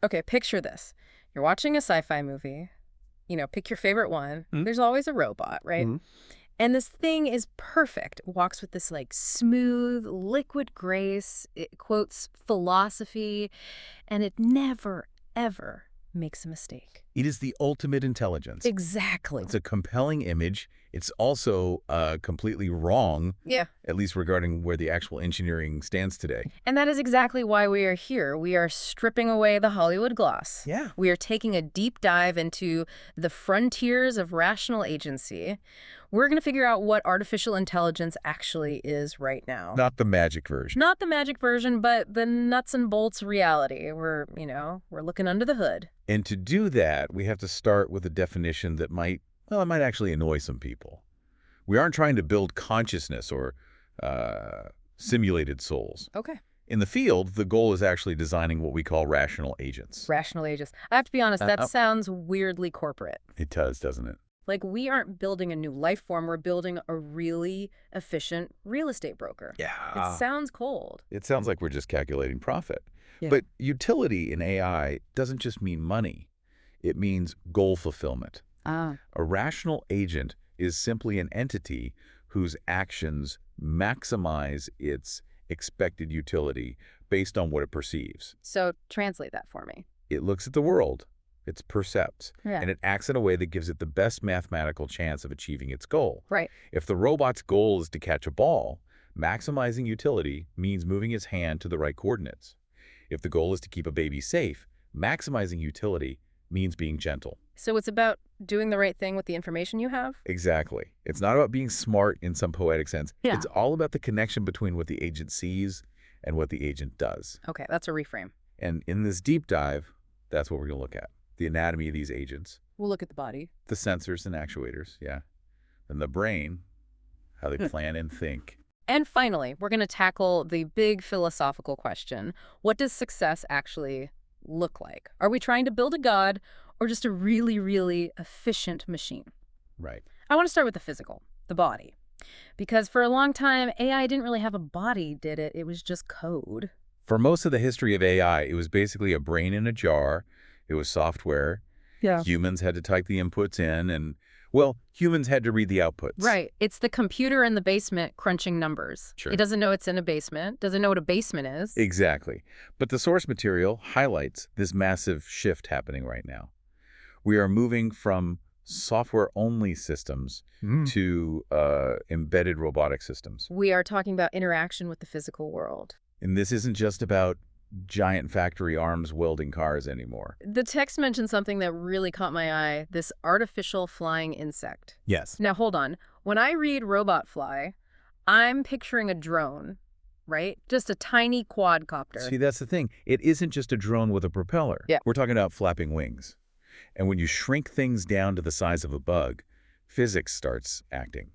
Okay, picture this. You're watching a sci-fi movie. Pick your favorite one. Mm. There's always a robot, right? Mhm. And this thing is perfect. It walks with this like smooth, liquid grace. It quotes philosophy, and it never, ever makes a mistake. It is the ultimate intelligence. Exactly. It's a compelling image. It's also completely wrong, Yeah. at least regarding where the actual engineering stands today. And that is exactly why we are here. We are stripping away the Hollywood gloss. Yeah. We are taking a deep dive into the frontiers of rational agency. We're going to figure out what artificial intelligence actually is right now. Not the magic version. Not the magic version, but the nuts and bolts reality. We're looking under the hood. And to do that, we have to start with a definition that might actually annoy some people. We aren't trying to build consciousness or simulated souls. Okay. In the field, the goal is actually designing what we call rational agents. Rational agents. I have to be honest, that sounds weirdly corporate. It does, doesn't it? Like, we aren't building a new life form. We're building a really efficient real estate broker. Yeah. It sounds cold. It sounds like we're just calculating profit. Yeah. But utility in AI doesn't just mean money. It means goal fulfillment. Ah. A rational agent is simply an entity whose actions maximize its expected utility based on what it perceives. So translate that for me. It looks at the world, it percepts, Yeah. and it acts in a way that gives it the best mathematical chance of achieving its goal. Right. If the robot's goal is to catch a ball, maximizing utility means moving its hand to the right coordinates. If the goal is to keep a baby safe, maximizing utility means being gentle. So it's about doing the right thing with the information you have? Exactly. It's not about being smart in some poetic sense. Yeah. It's all about the connection between what the agent sees and what the agent does. Okay, that's a reframe. And in this deep dive, that's what we're going to look at. The anatomy of these agents, We'll look at the body. the sensors and actuators, yeah, and the brain, how they plan and think. And finally, we're going to tackle the big philosophical question. What does success actually look like? Are we trying to build a god or just a really, really efficient machine? Right. I want to start with the physical, the body. Because for a long time, AI didn't really have a body, did it? It was just code. For most of the history of AI, it was basically a brain in a jar. It was software. Yeah. Humans had to type the inputs in and, well, humans had to read the outputs. Right. It's the computer in the basement crunching numbers. Sure. It doesn't know it's in a basement, doesn't know what a basement is. Exactly. But the source material highlights this massive shift happening right now. We are moving from software-only systems to embedded robotic systems. We are talking about interaction with the physical world. And this isn't just about giant factory arms welding cars anymore. The text mentioned something that really caught my eye, this artificial flying insect. Yes. Now, hold on. When I read robot fly, I'm picturing a drone, right? Just a tiny quadcopter. See, that's the thing. It isn't just a drone with a propeller. Yeah. We're talking about flapping wings. And when you shrink things down to the size of a bug, physics starts acting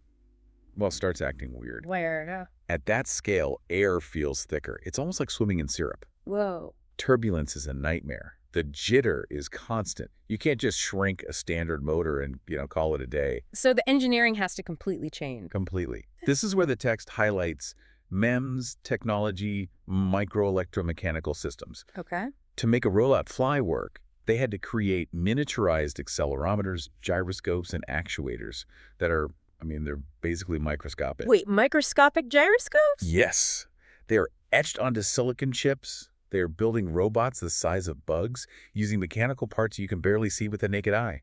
weird. Where? At that scale, air feels thicker. It's almost like swimming in syrup. Whoa. Turbulence is a nightmare. The jitter is constant. You can't just shrink a standard motor and, call it a day. So the engineering has to completely change. Completely. This is where the text highlights MEMS technology, microelectromechanical systems. Okay. To make a robot fly work, they had to create miniaturized accelerometers, gyroscopes, and actuators that are, they're basically microscopic. Wait, microscopic gyroscopes? Yes. They are etched onto silicon chips. They are building robots the size of bugs using mechanical parts you can barely see with the naked eye.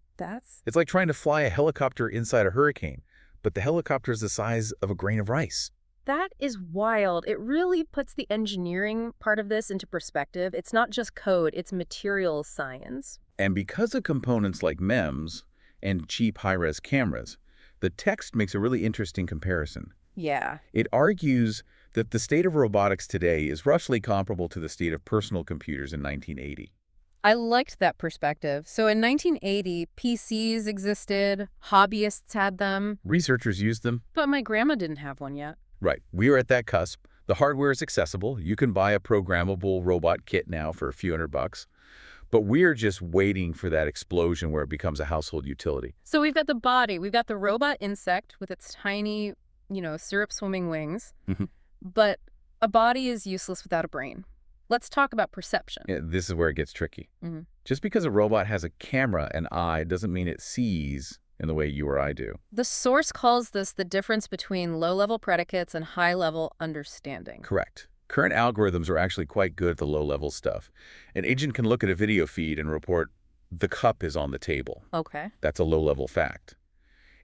It's like trying to fly a helicopter inside a hurricane, but the helicopter is the size of a grain of rice. That is wild. It really puts the engineering part of this into perspective. It's not just code, it's materials science. And because of components like MEMS and cheap high-res cameras, the text makes a really interesting comparison. Yeah. It argues that the state of robotics today is roughly comparable to the state of personal computers in 1980. I liked that perspective. So in 1980, PCs existed, hobbyists had them. Researchers used them. But my grandma didn't have one yet. Right. We are at that cusp. The hardware is accessible. You can buy a programmable robot kit now for a few $100. But we're just waiting for that explosion where it becomes a household utility. So we've got the body. We've got the robot insect with its tiny, syrup-swimming wings. Mhm. But a body is useless without a brain. Let's talk about perception. Yeah, this is where it gets tricky. Hmm. Just because a robot has a camera and eye doesn't mean it sees in the way you or I do. The source calls this the difference between low-level predicates and high-level understanding. Correct. Current algorithms are actually quite good at the low-level stuff. An agent can look at a video feed and report, the cup is on the table. Okay. That's a low-level fact.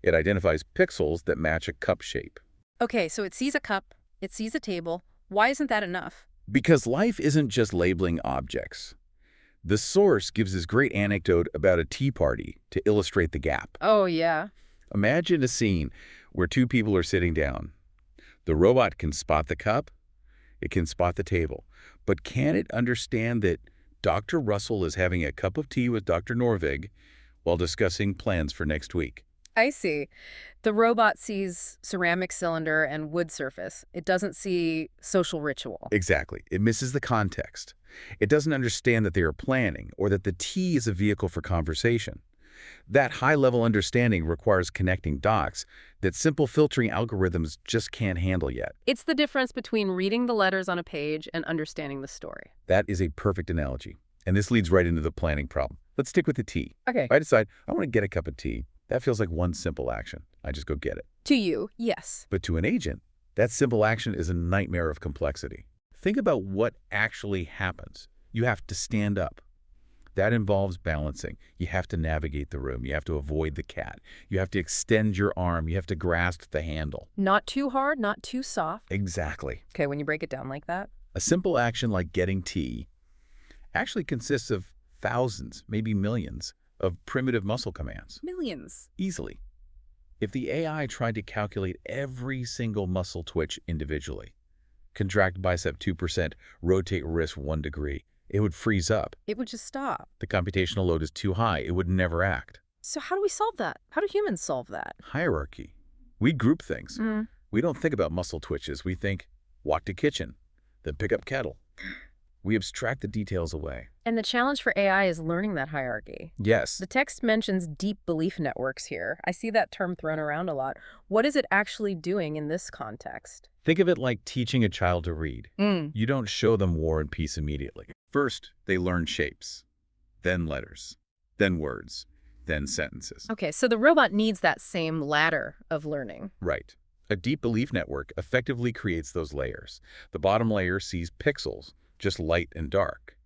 It identifies pixels that match a cup shape. Okay, so it sees a cup, it sees a table. Why isn't that enough? Because life isn't just labeling objects. The source gives this great anecdote about a tea party to illustrate the gap. Oh, yeah. Imagine a scene where two people are sitting down. The robot can spot the cup, it can spot the table, but can it understand that Dr. Russell is having a cup of tea with Dr. Norvig while discussing plans for next week? I see. The robot sees ceramic cylinder and wood surface. It doesn't see social ritual. Exactly. It misses the context. It doesn't understand that they are planning or that the tea is a vehicle for conversation. That high-level understanding requires connecting dots that simple filtering algorithms just can't handle yet. It's the difference between reading the letters on a page and understanding the story. That is a perfect analogy. And this leads right into the planning problem. Let's stick with the tea. Okay. If I decide I want to get a cup of tea, that feels like one simple action. I just go get it. To you, yes. But to an agent, that simple action is a nightmare of complexity. Think about what actually happens. You have to stand up. That involves balancing. You have to navigate the room. You have to avoid the cat. You have to extend your arm. You have to grasp the handle. Not too hard, not too soft. Exactly. Okay, when you break it down like that. A simple action like getting tea actually consists of thousands, maybe millions, of primitive muscle commands. Millions. Easily. If the AI tried to calculate every single muscle twitch individually, contract bicep 2%, rotate wrist 1 degree, it would freeze up. It would just stop. The computational load is too high. It would never act. So how do we solve that? How do humans solve that? Hierarchy. We group things. We don't think about muscle twitches. We think, walk to kitchen, then pick up kettle. We abstract the details away. And the challenge for AI is learning that hierarchy. Yes. The text mentions deep belief networks here. I see that term thrown around a lot. What is it actually doing in this context? Think of it like teaching a child to read. You don't show them War and Peace immediately. First, they learn shapes, then letters, then words, then sentences. Okay, so the robot needs that same ladder of learning. Right. A deep belief network effectively creates those layers. The bottom layer sees pixels, just light and dark.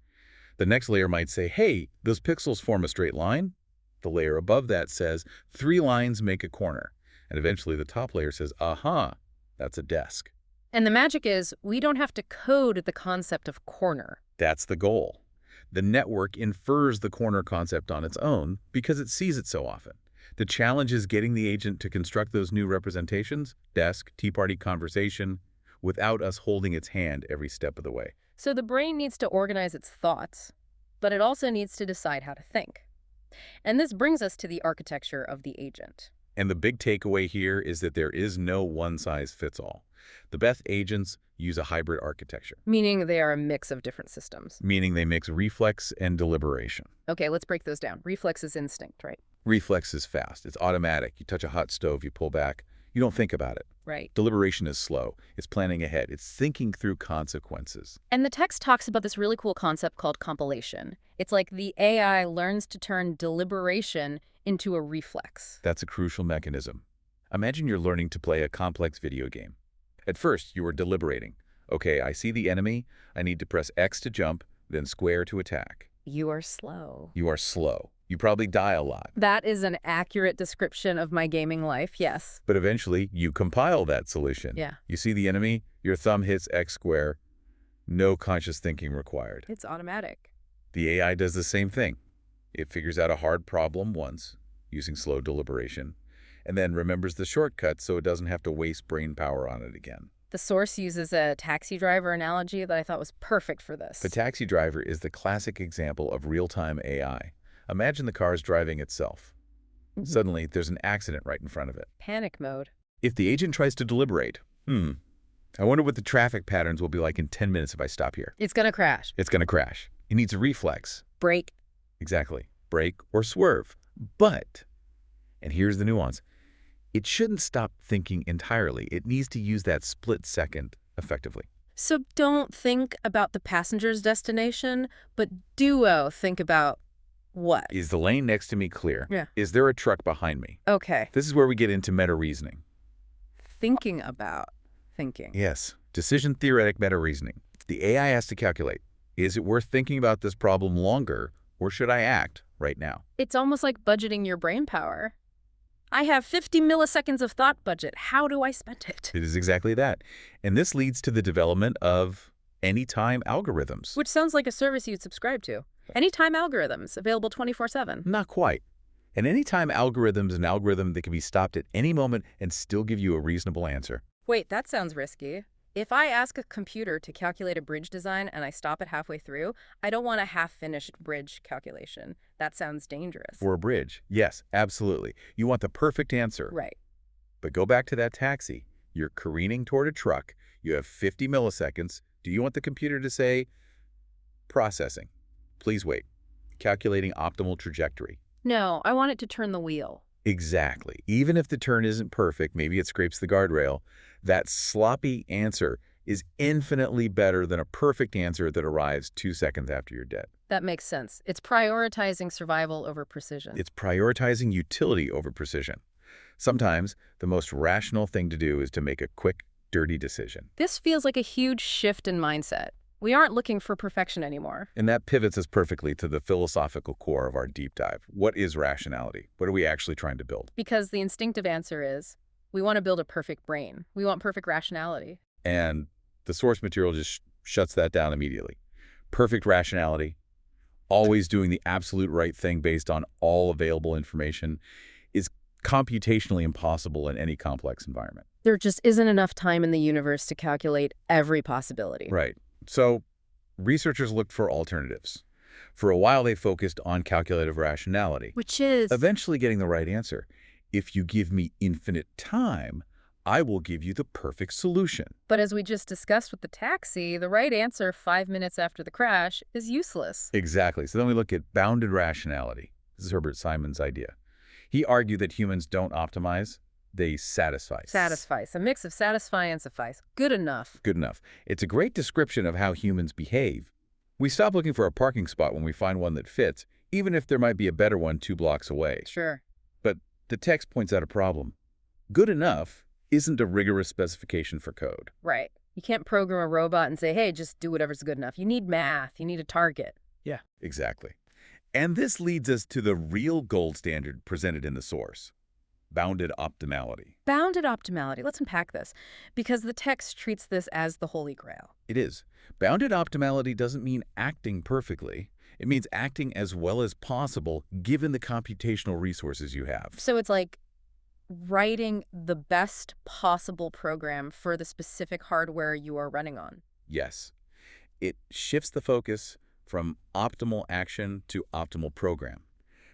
The next layer might say, hey, those pixels form a straight line. The layer above that says, 3 lines make a corner. And eventually the top layer says, aha, that's a desk. And the magic is, we don't have to code the concept of corner. That's the goal. The network infers the corner concept on its own because it sees it so often. The challenge is getting the agent to construct those new representations, desk, tea party, conversation, without us holding its hand every step of the way. So the brain needs to organize its thoughts, but it also needs to decide how to think. And this brings us to the architecture of the agent. And the big takeaway here is that there is no one-size-fits-all. The best agents use a hybrid architecture. Meaning they are a mix of different systems. Meaning they mix reflex and deliberation. Okay, let's break those down. Reflex is instinct, right? Reflex is fast. It's automatic. You touch a hot stove, you pull back. You don't think about it. Right. Deliberation is slow. It's planning ahead. It's thinking through consequences. And the text talks about this really cool concept called compilation. It's like the AI learns to turn deliberation into a reflex. That's a crucial mechanism. Imagine you're learning to play a complex video game. At first, you are deliberating. Okay, I see the enemy. I need to press X to jump, then square to attack. You are slow. You are slow. You probably die a lot. That is an accurate description of my gaming life, yes. But eventually, you compile that solution. Yeah. You see the enemy, your thumb hits X square. No conscious thinking required. It's automatic. The AI does the same thing. It figures out a hard problem once, using slow deliberation, and then remembers the shortcut so it doesn't have to waste brain power on it again. The source uses a taxi driver analogy that I thought was perfect for this. The taxi driver is the classic example of real-time AI. Imagine the car is driving itself. Suddenly, there's an accident right in front of it. Panic mode. If the agent tries to deliberate, I wonder what the traffic patterns will be like in 10 minutes if I stop here. It's gonna crash. It's going to crash. It needs a reflex. Brake. Exactly. Brake or swerve. But, and here's the nuance, it shouldn't stop thinking entirely. It needs to use that split second effectively. So don't think about the passenger's destination, but think about what? Is the lane next to me clear? Yeah. Is there a truck behind me? Okay. This is where we get into meta-reasoning. Thinking about thinking. Yes, decision-theoretic meta-reasoning. The AI has to calculate, is it worth thinking about this problem longer, or should I act right now? It's almost like budgeting your brain power. I have 50 milliseconds of thought budget. How do I spend it? It is exactly that. And this leads to the development of anytime algorithms. Which sounds like a service you'd subscribe to. Anytime algorithms, available 24/7. Not quite. An anytime algorithm is an algorithm that can be stopped at any moment and still give you a reasonable answer. Wait, that sounds risky. If I ask a computer to calculate a bridge design and I stop it halfway through, I don't want a half-finished bridge calculation. That sounds dangerous. For a bridge, yes, absolutely. You want the perfect answer. Right. But go back to that taxi. You're careening toward a truck. You have 50 milliseconds. Do you want the computer to say, processing, please wait, calculating optimal trajectory? No, I want it to turn the wheel. Exactly. Even if the turn isn't perfect, maybe it scrapes the guardrail, that sloppy answer is infinitely better than a perfect answer that arrives 2 seconds after you're dead. That makes sense. It's prioritizing survival over precision. It's prioritizing utility over precision. Sometimes the most rational thing to do is to make a quick, dirty decision. This feels like a huge shift in mindset. We aren't looking for perfection anymore. And that pivots us perfectly to the philosophical core of our deep dive. What is rationality? What are we actually trying to build? Because the instinctive answer is, we want to build a perfect brain. We want perfect rationality. And the source material just shuts that down immediately. Perfect rationality, always doing the absolute right thing based on all available information, is computationally impossible in any complex environment. There just isn't enough time in the universe to calculate every possibility. Right. So researchers looked for alternatives. For a while, they focused on calculative rationality, Which is... eventually getting the right answer. If you give me infinite time, I will give you the perfect solution. But as we just discussed with the taxi, the right answer 5 minutes after the crash is useless. Exactly. So then we look at bounded rationality. This is Herbert Simon's idea. He argued that humans don't optimize, they satisfy. Satisfice. A mix of satisfy and suffice. Good enough. Good enough. It's a great description of how humans behave. We stop looking for a parking spot when we find one that fits, even if there might be a better one 2 blocks away. Sure. But the text points out a problem. Good enough isn't a rigorous specification for code. Right. You can't program a robot and say, hey, just do whatever's good enough. You need math. You need a target. Yeah, exactly. And this leads us to the real gold standard presented in the source. Bounded optimality. Bounded optimality. Let's unpack this, because the text treats this as the holy grail. It is. Bounded optimality doesn't mean acting perfectly. It means acting as well as possible given the computational resources you have. So it's like writing the best possible program for the specific hardware you are running on. Yes. It shifts the focus from optimal action to optimal program.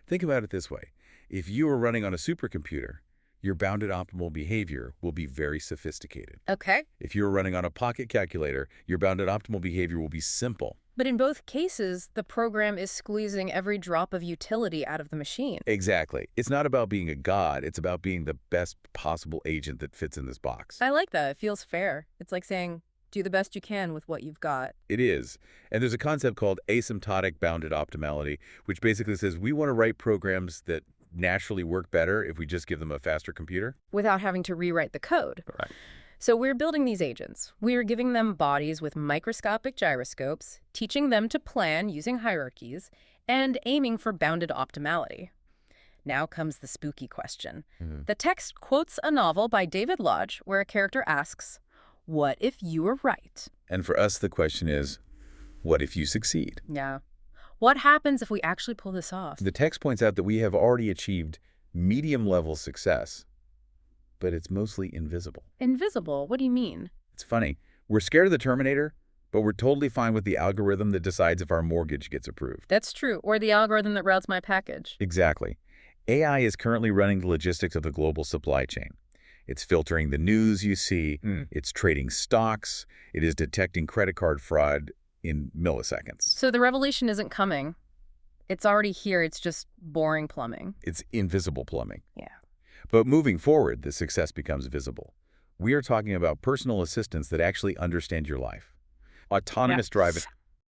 Think about it this way. If you are running on a supercomputer, your bounded optimal behavior will be very sophisticated. Okay. If you're running on a pocket calculator, your bounded optimal behavior will be simple. But in both cases, the program is squeezing every drop of utility out of the machine. Exactly. It's not about being a god. It's about being the best possible agent that fits in this box. I like that. It feels fair. It's like saying, do the best you can with what you've got. It is. And there's a concept called asymptotic bounded optimality, which basically says we want to write programs that naturally work better if we just give them a faster computer. Without having to rewrite the code. Correct. So we're building these agents. We're giving them bodies with microscopic gyroscopes, teaching them to plan using hierarchies, and aiming for bounded optimality. Now comes the spooky question. The text quotes a novel by David Lodge where a character asks, what if you were right? And for us, the question is, what if you succeed? Yeah. What happens if we actually pull this off? The text points out that we have already achieved medium-level success, but it's mostly invisible. Invisible? What do you mean? It's funny. We're scared of the Terminator, but we're totally fine with the algorithm that decides if our mortgage gets approved. That's true. Or the algorithm that routes my package. Exactly. AI is currently running the logistics of the global supply chain. It's filtering the news you see. It's trading stocks. It is detecting credit card fraud in milliseconds. So the revelation isn't coming. It's already here. It's just boring plumbing. It's invisible plumbing. Yeah. But moving forward, the success becomes visible. We are talking about personal assistants that actually understand your life. Autonomous driving.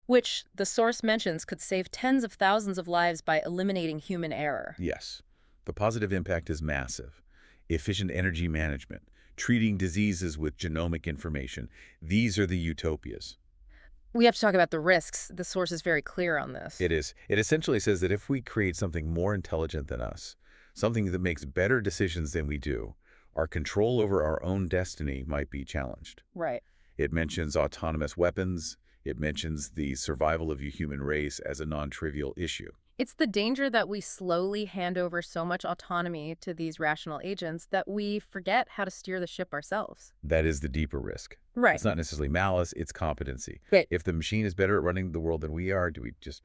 Which the source mentions could save tens of thousands of lives by eliminating human error. Yes. The positive impact is massive. Efficient energy management, treating diseases with genomic information. These are the utopias. We have to talk about the risks. The source is very clear on this. It is. It essentially says that if we create something more intelligent than us, something that makes better decisions than we do, our control over our own destiny might be challenged. Right. It mentions autonomous weapons. It mentions the survival of the human race as a non-trivial issue. It's the danger that we slowly hand over so much autonomy to these rational agents that we forget how to steer the ship ourselves. That is the deeper risk. Right. It's not necessarily malice, it's competency. Right. If the machine is better at running the world than we are, do we just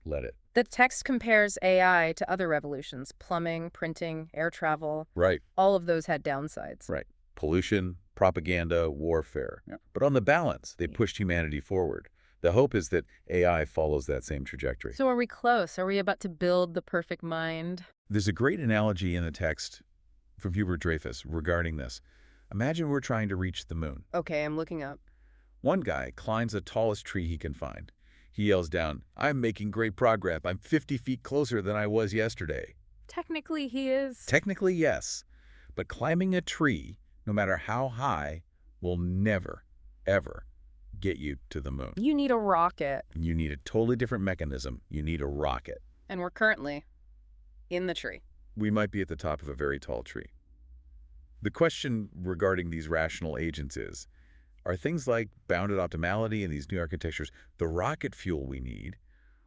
let it? The text compares AI to other revolutions, plumbing, printing, air travel. Right. All of those had downsides. Right. Pollution, propaganda, warfare. Yeah. But on the balance, they pushed humanity forward. The hope is that AI follows that same trajectory. So are we close? Are we about to build the perfect mind? There's a great analogy in the text from Hubert Dreyfus regarding this. Imagine we're trying to reach the moon. Okay, I'm looking up. One guy climbs the tallest tree he can find. He yells down, "I'm making great progress. I'm 50 feet closer than I was yesterday." Technically, he is. Technically, yes. But climbing a tree, no matter how high, will never, ever get you to the moon. You need a rocket. You need a totally different mechanism. You need a rocket. And we're currently in the tree. We might be at the top of a very tall tree. The question regarding these rational agents is, are things like bounded optimality and these new architectures the rocket fuel we need,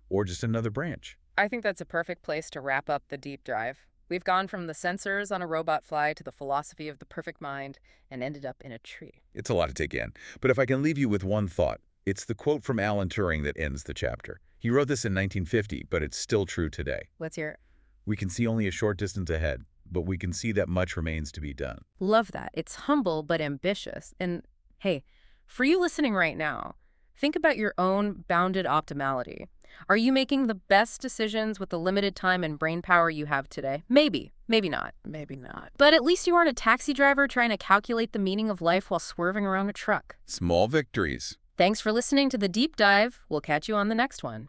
or just another branch? I think that's a perfect place to wrap up the deep dive. We've gone from the sensors on a robot fly to the philosophy of the perfect mind and ended up in a tree. It's a lot to take in, but if I can leave you with one thought, it's the quote from Alan Turing that ends the chapter. He wrote this in 1950, but it's still true today. Let's hear it. We can see only a short distance ahead, but we can see that much remains to be done. Love that. It's humble but ambitious. And hey, for you listening right now, think about your own bounded optimality. Are you making the best decisions with the limited time and brain power you have today? Maybe, maybe not. Maybe not. But at least you aren't a taxi driver trying to calculate the meaning of life while swerving around a truck. Small victories. Thanks for listening to The Deep Dive. We'll catch you on the next one.